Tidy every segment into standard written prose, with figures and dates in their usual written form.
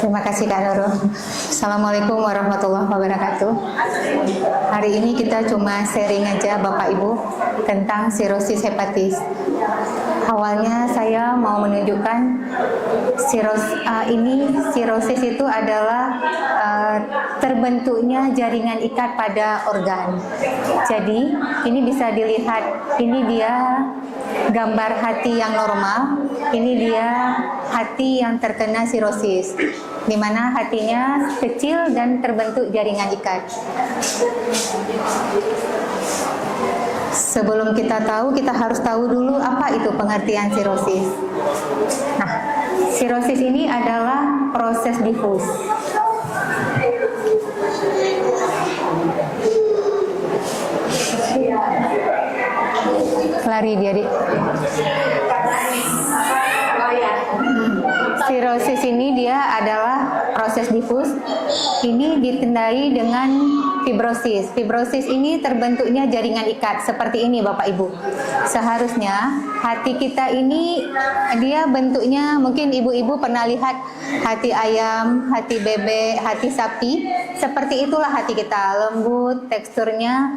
Terima kasih Kak Nurul. Assalamualaikum warahmatullahi wabarakatuh. Hari ini kita cuma sharing aja Bapak Ibu tentang sirosis hepatis. Awalnya saya mau menunjukkan sirosis itu adalah terbentuknya jaringan ikat pada organ. Jadi ini bisa dilihat, ini dia gambar hati yang normal, ini dia hati yang terkena sirosis, di mana hatinya kecil dan terbentuk jaringan ikat. Sebelum kita tahu, kita harus tahu dulu apa itu pengertian sirosis. Nah, sirosis ini adalah proses difus. Lari dia, Dik. Sirosis ini dia adalah proses difus. Ini ditandai dengan fibrosis. Fibrosis ini terbentuknya jaringan ikat seperti ini Bapak Ibu. Seharusnya hati kita ini dia bentuknya, mungkin ibu-ibu pernah lihat hati ayam, hati bebek, hati sapi. Seperti itulah hati kita, lembut teksturnya,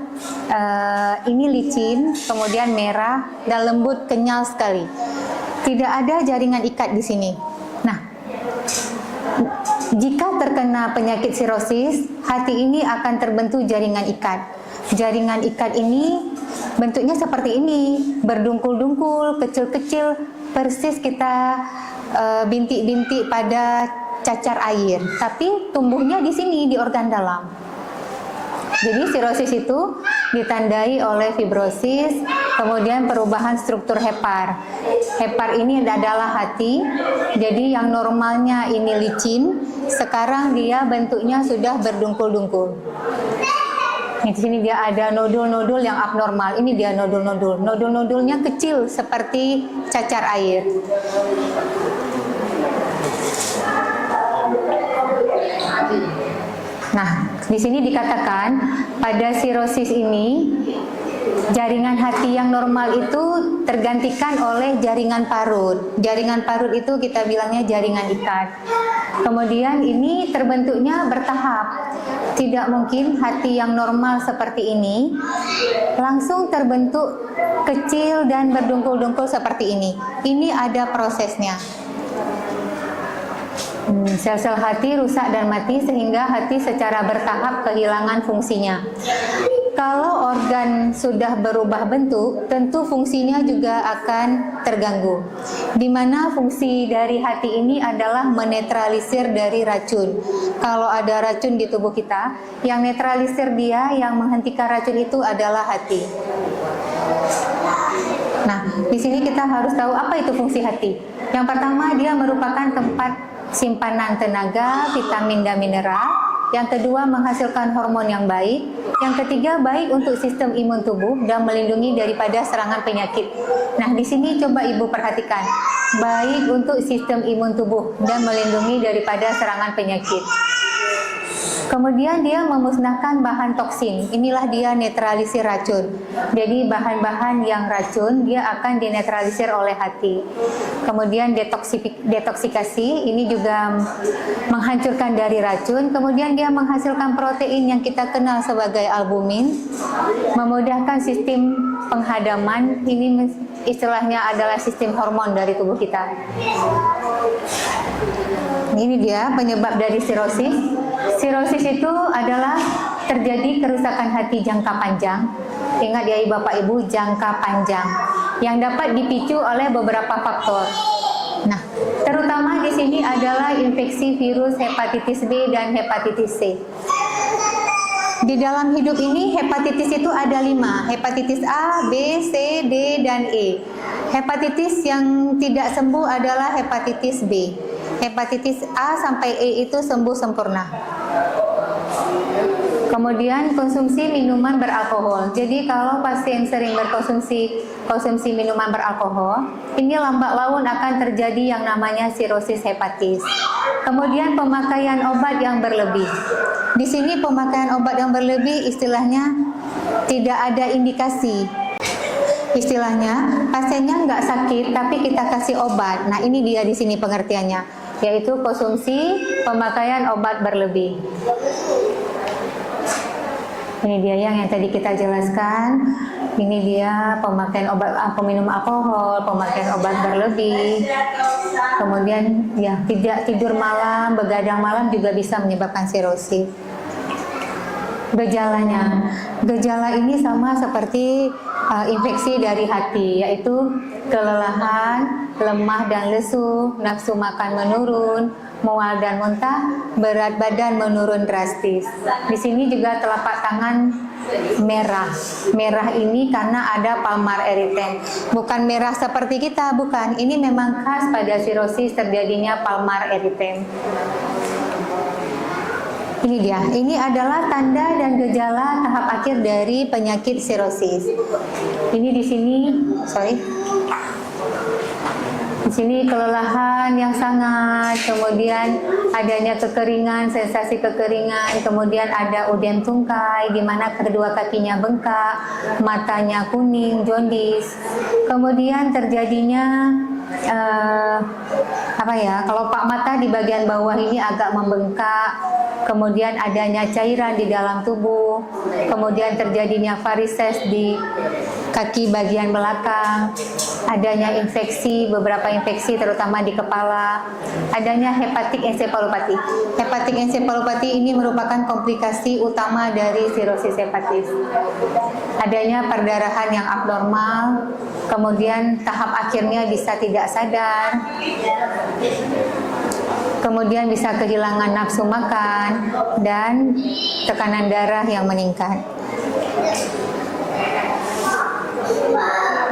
ini licin, kemudian merah dan lembut, kenyal sekali. Tidak ada jaringan ikat di sini. Nah, jika terkena penyakit sirosis, hati ini akan terbentuk jaringan ikat. Jaringan ikat ini bentuknya seperti ini, berdungkul-dungkul, kecil-kecil, persis kita bintik-bintik pada cacar air, tapi tumbuhnya di sini, di organ dalam. Jadi sirosis itu ditandai oleh fibrosis, kemudian perubahan struktur hepar. Hepar ini adalah hati, jadi yang normalnya ini licin, sekarang dia bentuknya sudah berdungkul-dungkul. Di sini dia ada nodul-nodul yang abnormal, ini dia nodul-nodul. Nodul-nodulnya kecil seperti cacar air. Nah, di sini dikatakan pada sirosis ini jaringan hati yang normal itu tergantikan oleh jaringan parut. Jaringan parut itu kita bilangnya jaringan ikat. Kemudian ini terbentuknya bertahap. Tidak mungkin hati yang normal seperti ini langsung terbentuk kecil dan berdungkul-dungkul seperti ini. Ini ada prosesnya. Sel-sel hati rusak dan mati sehingga hati secara bertahap kehilangan fungsinya. Kalau organ sudah berubah bentuk, tentu fungsinya juga akan terganggu. Di mana fungsi dari hati ini adalah menetralisir dari racun. Kalau ada racun di tubuh kita, yang netralisir dia, yang menghentikan racun itu adalah hati. Nah, di sini kita harus tahu apa itu fungsi hati. Yang pertama, dia merupakan tempat simpanan tenaga, vitamin dan mineral. Yang kedua, menghasilkan hormon yang baik. Yang ketiga, baik untuk sistem imun tubuh dan melindungi daripada serangan penyakit. Nah, di sini coba Ibu perhatikan. Baik untuk sistem imun tubuh dan melindungi daripada serangan penyakit. Kemudian dia memusnahkan bahan toksin. Inilah dia netralisir racun. Jadi bahan-bahan yang racun dia akan dinetralisir oleh hati. Kemudian detoksikasi, ini juga menghancurkan dari racun. Kemudian dia menghasilkan protein yang kita kenal sebagai albumin, memudahkan sistem penghadaman. Ini istilahnya adalah sistem hormon dari tubuh kita. Ini dia penyebab dari sirosis. Sirosis itu adalah terjadi kerusakan hati jangka panjang. Ingat ya Bapak Ibu, jangka panjang yang dapat dipicu oleh beberapa faktor. Nah, terutama di sini adalah infeksi virus hepatitis B dan hepatitis C. Di dalam hidup ini hepatitis itu ada 5, hepatitis A, B, C, D, dan E. Hepatitis yang tidak sembuh adalah hepatitis B. Hepatitis A sampai E itu sembuh sempurna. Kemudian konsumsi minuman beralkohol. Jadi kalau pasien sering konsumsi minuman beralkohol, ini lambat laun akan terjadi yang namanya sirosis hepatis. Kemudian pemakaian obat yang berlebih. Di sini pemakaian obat yang berlebih istilahnya tidak ada indikasi. Istilahnya pasiennya nggak sakit tapi kita kasih obat. Nah ini dia di sini pengertiannya. yaitu konsumsi pemakaian obat berlebih. Ini dia yang tadi kita jelaskan. Ini dia pemakaian obat, peminum alkohol, pemakaian obat berlebih. Kemudian ya tidak tidur malam, begadang malam juga bisa menyebabkan sirosis. Gejala ini sama seperti infeksi dari hati, yaitu kelelahan, lemah dan lesu, nafsu makan menurun, mual dan muntah, berat badan menurun drastis. Di sini juga telapak tangan merah. Merah ini karena ada palmar erythema. Bukan merah seperti kita, bukan. Ini memang khas pada sirosis terjadinya palmar erythema. Ini dia, ini adalah tanda dan gejala tahap akhir dari penyakit sirosis. Ini di sini, di sini kelelahan yang sangat, kemudian adanya kekeringan, sensasi kekeringan, kemudian ada udem tungkai, di mana kedua kakinya bengkak, matanya kuning, jaundice, kemudian terjadinya kelopak mata di bagian bawah ini agak membengkak, kemudian adanya cairan di dalam tubuh, kemudian terjadinya varises di kaki bagian belakang, adanya infeksi, beberapa infeksi terutama di kepala, adanya hepatik ensefalopati. Hepatik ensefalopati ini merupakan komplikasi utama dari sirosis hepatis. Adanya perdarahan yang abnormal, kemudian tahap akhirnya bisa tidak sadar, kemudian bisa kehilangan nafsu makan, dan tekanan darah yang meningkat.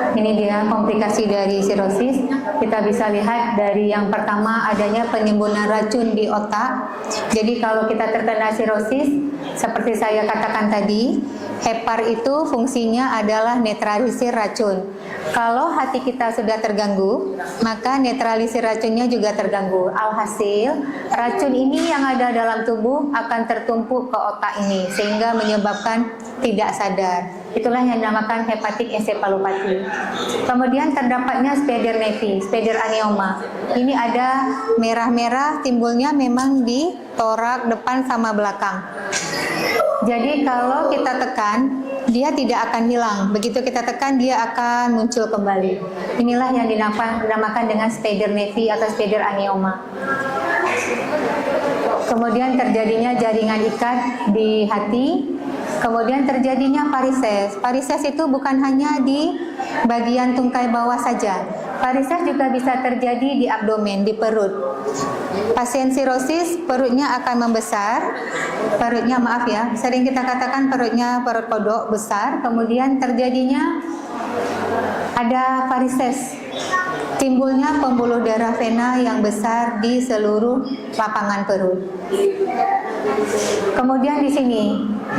Ini dia komplikasi dari sirosis. Kita bisa lihat dari yang pertama adanya penimbunan racun di otak. Jadi kalau kita terkena sirosis, seperti saya katakan tadi, hepar itu fungsinya adalah netralisir racun. Kalau hati kita sudah terganggu, maka netralisir racunnya juga terganggu. Alhasil, racun ini yang ada dalam tubuh akan tertumpuk ke otak ini, sehingga menyebabkan tidak sadar. Itulah yang dinamakan hepatik ensefalopati. Kemudian terdapatnya spider nevi, spider aneoma. Ini ada merah-merah, timbulnya memang di torak depan sama belakang. Jadi kalau kita tekan, dia tidak akan hilang. Begitu kita tekan, dia akan muncul kembali. Inilah yang dinamakan dengan spider nevi atau spider aneoma. Kemudian terjadinya jaringan ikat di hati. Kemudian terjadinya varises. Varises itu bukan hanya di bagian tungkai bawah saja. Varises juga bisa terjadi di abdomen, di perut. Pasien sirosis perutnya akan membesar. Sering kita katakan perut kodok besar. Kemudian terjadinya ada varises. Timbulnya pembuluh darah vena yang besar di seluruh lapangan perut. Kemudian di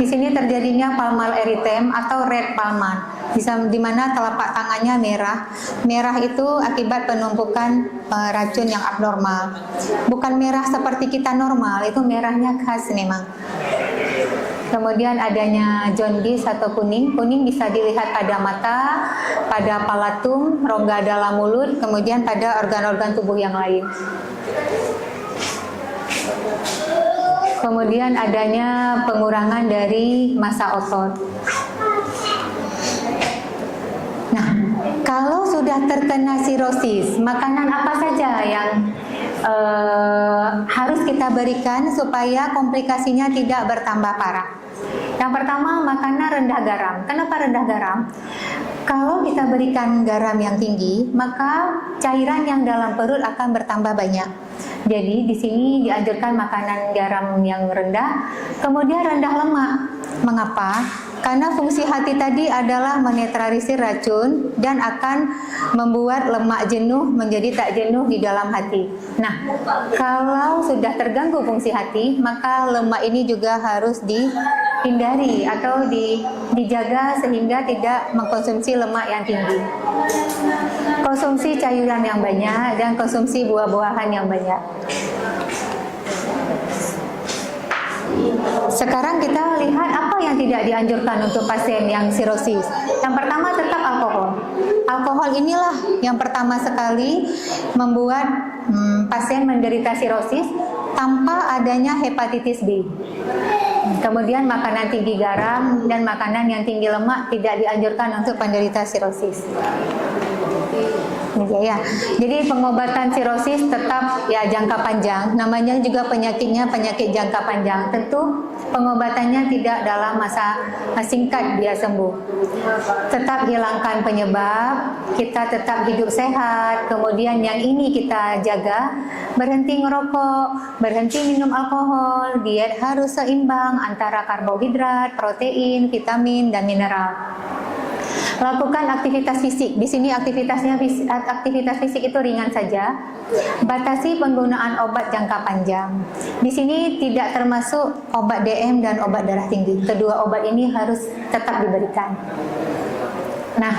sini terjadinya palmar erythema atau red palmar, di mana telapak tangannya merah. Merah itu akibat penumpukan racun yang abnormal. Bukan merah seperti kita normal, itu merahnya khas memang. Kemudian adanya jaundice atau kuning. Kuning bisa dilihat pada mata, pada palatum, rongga dalam mulut, kemudian pada organ-organ tubuh yang lain. Kemudian adanya pengurangan dari massa otot. Nah, kalau sudah terkena sirosis, makanan apa saja yang harus kita berikan supaya komplikasinya tidak bertambah parah? Yang pertama, makanan rendah garam. Kenapa rendah garam? Kalau kita berikan garam yang tinggi, maka cairan yang dalam perut akan bertambah banyak. Jadi di sini dianjurkan makanan garam yang rendah, kemudian rendah lemak. Mengapa? Karena fungsi hati tadi adalah menetralisir racun dan akan membuat lemak jenuh menjadi tak jenuh di dalam hati. Nah, kalau sudah terganggu fungsi hati, maka lemak ini juga harus dihindari atau dijaga sehingga tidak mengkonsumsi lemak yang tinggi. Konsumsi cairan yang banyak dan konsumsi buah-buahan yang banyak. Sekarang kita lihat apa yang tidak dianjurkan untuk pasien yang sirosis. Yang pertama tetap alkohol. Alkohol inilah yang pertama sekali membuat pasien menderita sirosis tanpa adanya hepatitis B. Kemudian makanan tinggi garam dan makanan yang tinggi lemak tidak dianjurkan untuk penderita sirosis. Ya, jadi pengobatan sirosis tetap ya jangka panjang. Namanya juga penyakitnya penyakit jangka panjang. Tentu pengobatannya tidak dalam masa singkat dia sembuh. Tetap hilangkan penyebab, kita tetap hidup sehat. Kemudian yang ini kita jaga, berhenti ngerokok, berhenti minum alkohol, diet harus seimbang antara karbohidrat, protein, vitamin dan mineral. Lakukan aktivitas fisik. Di sini aktivitas fisik itu ringan saja. Batasi penggunaan obat jangka panjang. Di sini tidak termasuk obat DM dan obat darah tinggi. Kedua obat ini harus tetap diberikan. Nah,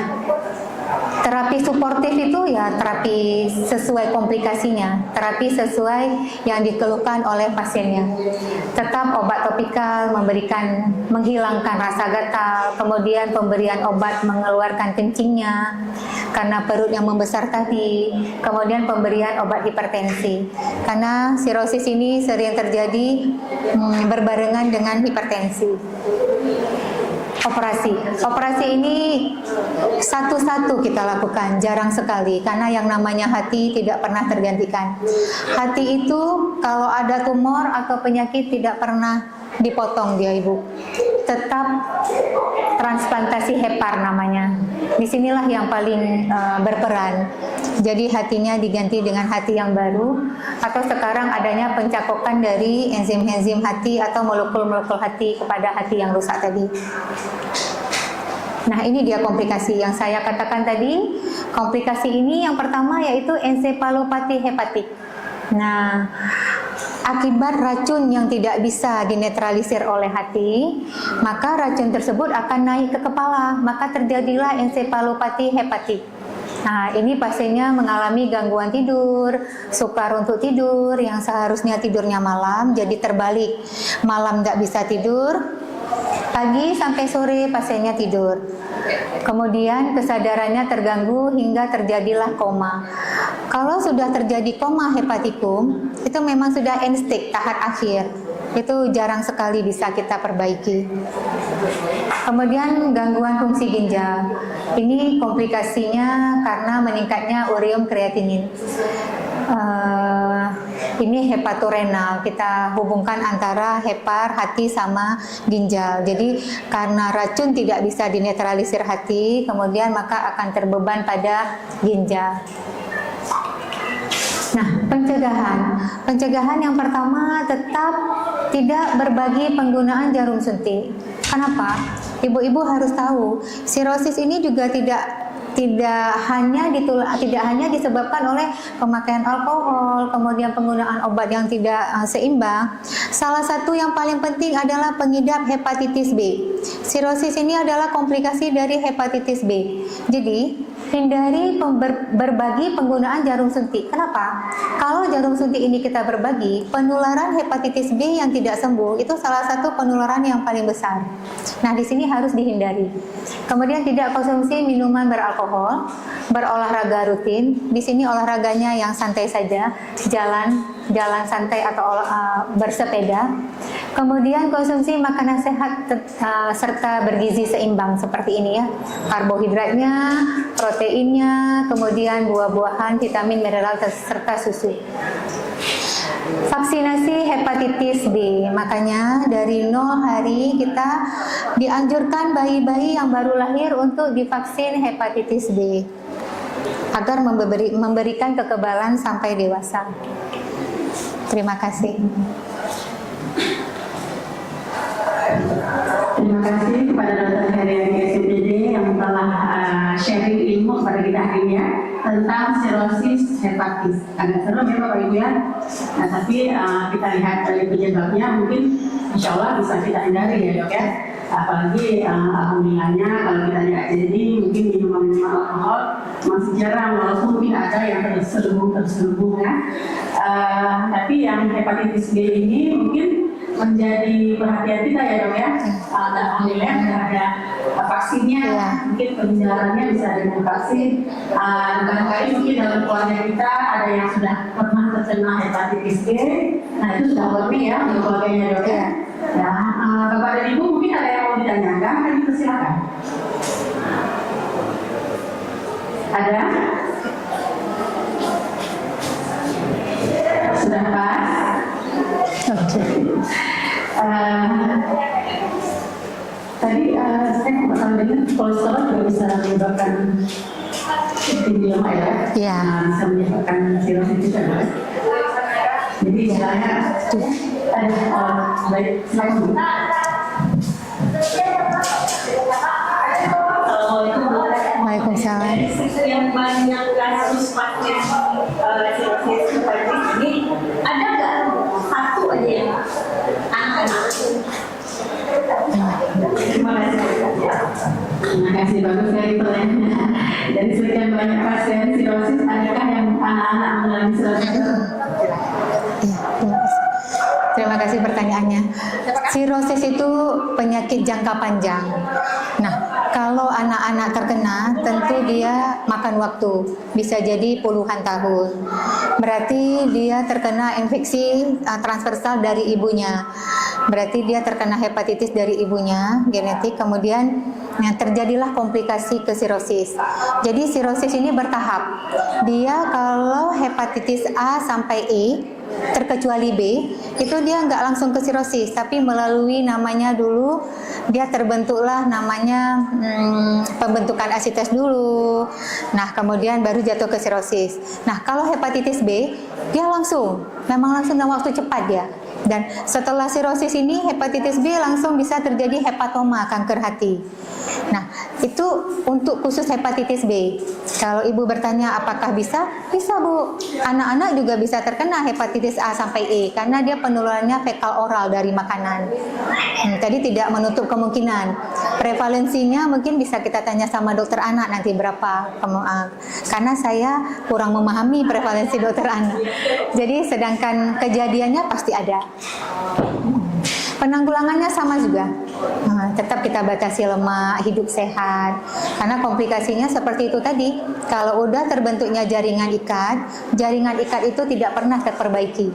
terapi suportif itu ya terapi sesuai komplikasinya, terapi sesuai yang dikeluhkan oleh pasiennya. Tetap obat topikal menghilangkan rasa gatal, kemudian pemberian obat mengeluarkan kencingnya karena perut yang membesar tadi, kemudian pemberian obat hipertensi. Karena sirosis ini sering terjadi berbarengan dengan hipertensi. Operasi ini satu-satu kita lakukan, jarang sekali karena yang namanya hati tidak pernah tergantikan. Hati itu kalau ada tumor atau penyakit tidak pernah dipotong dia Ibu. Tetap transplantasi hepar namanya. Disinilah yang paling berperan. Jadi hatinya diganti dengan hati yang baru, atau sekarang adanya pencakokan dari enzim-enzim hati atau molekul-molekul hati kepada hati yang rusak tadi. Nah, ini dia komplikasi yang saya katakan tadi. Komplikasi ini yang pertama yaitu ensefalopati hepatik. Nah, akibat racun yang tidak bisa dinetralisir oleh hati, maka racun tersebut akan naik ke kepala, maka terjadilah ensefalopati hepatik. Nah, ini pasiennya mengalami gangguan tidur, sukar untuk tidur, yang seharusnya tidurnya malam, jadi terbalik. Malam tidak bisa tidur, pagi sampai sore pasiennya tidur. Kemudian kesadarannya terganggu hingga terjadilah koma. Kalau sudah terjadi koma hepatikum, itu memang sudah end stage, tahap akhir. Itu jarang sekali bisa kita perbaiki. Kemudian gangguan fungsi ginjal. Ini komplikasinya karena meningkatnya ureum kreatinin. Ini hepatorenal, kita hubungkan antara hepar, hati sama ginjal. Jadi karena racun tidak bisa dinetralisir hati, kemudian maka akan terbeban pada ginjal. Nah, pencegahan yang pertama tetap tidak berbagi penggunaan jarum suntik. Kenapa? Ibu-ibu harus tahu, sirosis ini juga tidak hanya disebabkan oleh pemakaian alkohol, kemudian penggunaan obat yang tidak seimbang. Salah satu yang paling penting adalah pengidap hepatitis B. Sirosis ini adalah komplikasi dari hepatitis B. Jadi, hindari berbagi penggunaan jarum suntik. Kenapa? Kalau jarum suntik ini kita berbagi, penularan hepatitis B yang tidak sembuh itu salah satu penularan yang paling besar. Nah, di sini harus dihindari. Kemudian tidak konsumsi minuman beralkohol, berolahraga rutin. Di sini olahraganya yang santai saja, jalan santai atau bersepeda. Kemudian konsumsi makanan sehat serta bergizi seimbang seperti ini ya. Karbohidratnya, proteinnya, kemudian buah-buahan, vitamin, mineral serta susu. Vaksinasi hepatitis B, makanya dari 0 hari kita dianjurkan bayi-bayi yang baru lahir untuk divaksin hepatitis B agar memberikan kekebalan sampai dewasa. Terima kasih. Terima kasih kepada Dr. Heriani SPPD yang telah sharing ilmu kepada kita hari ini ya, tentang sirosis hepatis. Agak seru ya Bapak Ibu ya. Nah, tapi kita lihat dari penyebabnya mungkin insya Allah bisa kita hindari ya Dok ya. Apalagi alhamdulillahnya kalau kita lihat jadi mungkin minuman alkohol masih jarang, walaupun mungkin ada yang terselubung ya. Tapi yang hepatitis B ini mungkin menjadi perhatian kita ya dok ya. Dan alhamdulillah sudah ada vaksinnya, Iya. mungkin penjelasannya bisa dengan vaksin. Barangkali mungkin dalam keluarga kita ada yang sudah pernah terkena hepatitis B. Nah itu sudah warning ya untuk keluarganya dok ya. Iya. Ya, Bapak dan Ibu mungkin ada yang mau ditanyakan, kan silakan. Ada? Sudah pas? Oke. Tadi saya pernah dengar kolesterol juga bisa menyebabkan tinggi lemak ya? Iya. Bisa menyebabkan sirosis juga kan? Jadi jalannya ada baik selain Bu. Waalaikumsalam. Yang banyak kasus pasien sirosis hepatitis ini, ada nggak satu aja yang anak-anak? Terima kasih bagus dari pertanyaannya. Dari sekian banyak pasien sirosis, adakah yang anak-anak mengalami sirosis? Iya, terima kasih. Terima kasih pertanyaannya. Sirosis itu penyakit jangka panjang. Nah, kalau anak-anak terkena, tentu dia makan waktu, bisa jadi puluhan tahun. Berarti dia terkena infeksi transversal dari ibunya. Berarti dia terkena hepatitis dari ibunya, genetik, kemudian terjadilah komplikasi ke sirosis. Jadi sirosis ini bertahap. Dia kalau hepatitis A sampai E, terkecuali B, itu dia nggak langsung ke sirosis, tapi melalui namanya dulu, dia terbentuklah namanya pembentukan asites dulu. Nah, kemudian baru jatuh ke sirosis. Nah, kalau hepatitis B, dia langsung, memang langsung dalam waktu cepat dia. Dan setelah sirosis ini, hepatitis B langsung bisa terjadi hepatoma, kanker hati. Nah, itu untuk khusus hepatitis B. Kalau ibu bertanya apakah bisa? Bisa Bu. Anak-anak juga bisa terkena hepatitis A sampai E karena dia penularannya fekal oral dari makanan. Tadi tidak menutup kemungkinan. Prevalensinya mungkin bisa kita tanya sama dokter anak nanti berapa. Karena saya kurang memahami prevalensi dokter anak. Jadi sedangkan kejadiannya pasti ada. Penanggulangannya sama juga. Tetap kita batasi lemak, hidup sehat. Karena komplikasinya seperti itu tadi. Kalau udah terbentuknya jaringan ikat itu tidak pernah terperbaiki.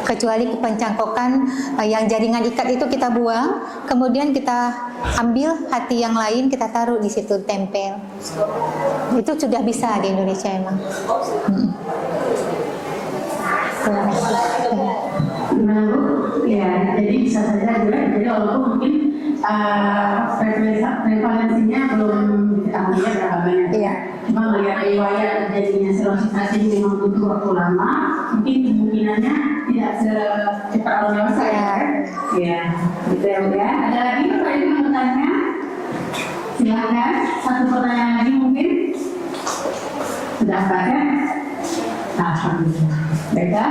Kecuali pencangkokan yang jaringan ikat itu kita buang, kemudian kita ambil hati yang lain, kita taruh di situ, tempel. Itu sudah bisa di Indonesia emang. Terima kasih. Gimana Bu? Ya, jadi bisa saja juga. Jadi walaupun mungkin prevalensinya belum diketahui ya berapa banyak. Iya. Cuma melihat riwayat terjadinya sirosis hati memang butuh waktu lama, mungkin kemungkinannya tidak secepat orang dewasa ya. Iya, gitu ya Bu ya. Ada lagi Pak Ibu yang bertanya? Silakan, satu pertanyaan lagi mungkin. Sudah Pak ya? Alhamdulillah. Baiklah,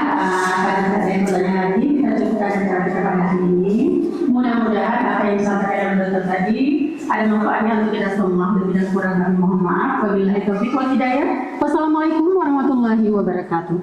karena ada yang bertanya lagi, kita cukupkan acara kita pada hari ini. Mudah-mudahan apa yang disampaikan oleh dokter tadi ada manfaatnya untuk kita semua. Lebih dan kurang kami mohon maaf. Wabillahi taufiq wal hidayah. Wassalamualaikum warahmatullahi wabarakatuh.